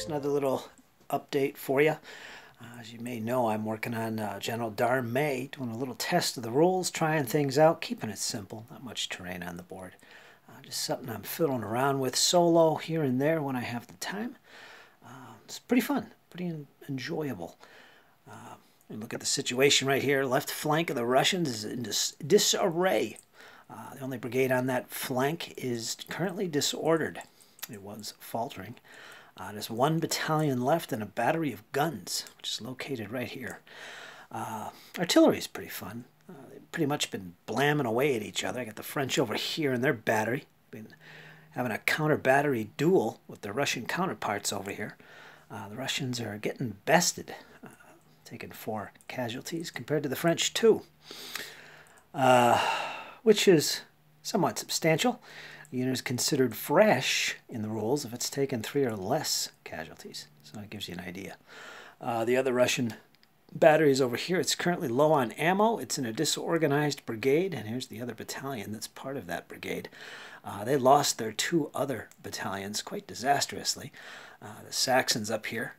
another little update for you. As you may know, I'm working on General Gd'A, doing a little test of the rules, trying things out, keeping it simple, not much terrain on the board. Just something I'm fiddling around with solo here and there when I have the time. It's pretty fun, pretty enjoyable. Look at the situation right here. Left flank of the Russians is in disarray. The only brigade on that flank is currently disordered. It was faltering. There's one battalion left and a battery of guns, which is located right here. Artillery is pretty fun. They've pretty much been blamming away at each other. I got the French over here in their battery. Been having a counter-battery duel with their Russian counterparts over here. The Russians are getting bested, taking 4 casualties compared to the French 2, which is somewhat substantial. The unit is considered fresh in the rules if it's taken 3 or less casualties. So that gives you an idea. The other Russian battery is over here. It's currently low on ammo. It's in a disorganized brigade, and here's the other battalion that's part of that brigade. They lost their 2 other battalions quite disastrously. The Saxons up here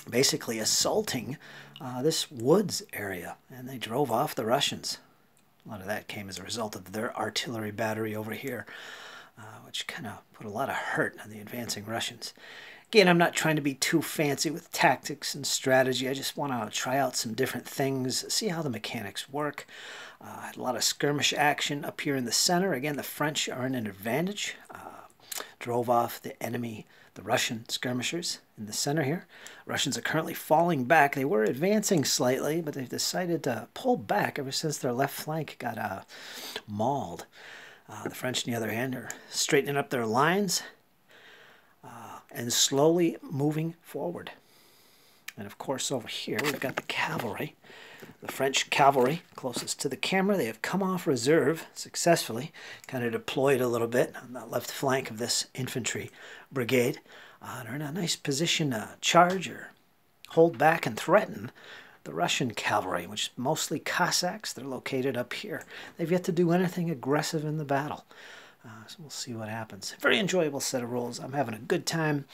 basically assaulting this woods area, and they drove off the Russians. A lot of that came as a result of their artillery battery over here, which kind of put a lot of hurt on the advancing Russians. Again, I'm not trying to be too fancy with tactics and strategy. I just want to try out some different things, see how the mechanics work. Had a lot of skirmish action up here in the center. Again, the French are in an advantage. Drove off the enemy, the Russian skirmishers in the center here. Russians are currently falling back. They were advancing slightly, but they've decided to pull back ever since their left flank got mauled. The French, on the other hand, are straightening up their lines and slowly moving forward. And of course, over here, we've got the cavalry. The French cavalry, closest to the camera, they have come off reserve successfully, kind of deployed a little bit on the left flank of this infantry brigade. They're in a nice position to charge or hold back and threaten the Russian cavalry, which is mostly Cossacks. They're located up here. They've yet to do anything aggressive in the battle. So we'll see what happens. Very enjoyable set of rules. I'm having a good time.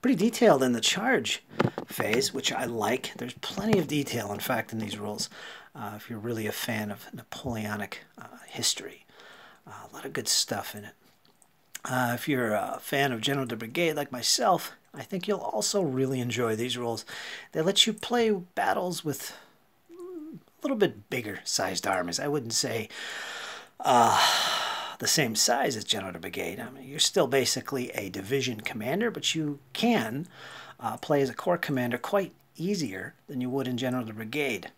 Pretty detailed in the charge phase, which I like. There's plenty of detail, in fact, in these rules, if you're really a fan of Napoleonic history. A lot of good stuff in it. If you're a fan of General de Brigade like myself, I think you'll also really enjoy these rules. They let you play battles with a little bit bigger sized armies. I wouldn't say the same size as General de Brigade. I mean, you're still basically a division commander, but you can play as a corps commander quite easier than you would in General de Brigade,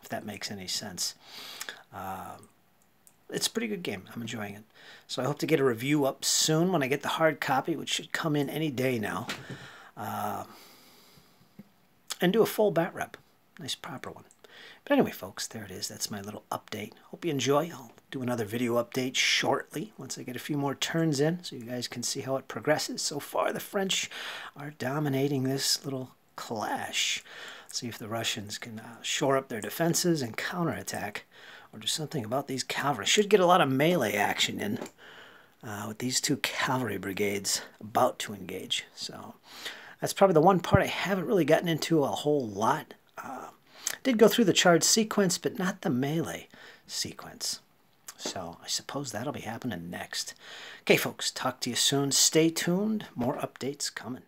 if that makes any sense. It's a pretty good game. I'm enjoying it. So I hope to get a review up soon when I get the hard copy, which should come in any day now. And do a full bat rep. Nice proper one. But anyway, folks, there it is. That's my little update. Hope you enjoy. I'll do another video update shortly once I get a few more turns in so you guys can see how it progresses. So far, the French are dominating this little clash. See if the Russians can shore up their defenses and counterattack, or do something about these cavalry. Should get a lot of melee action in with these 2 cavalry brigades about to engage. So that's probably the one part I haven't really gotten into a whole lot. Did go through the charge sequence, but not the melee sequence. So I suppose that'll be happening next. Okay, folks, talk to you soon. Stay tuned. More updates coming.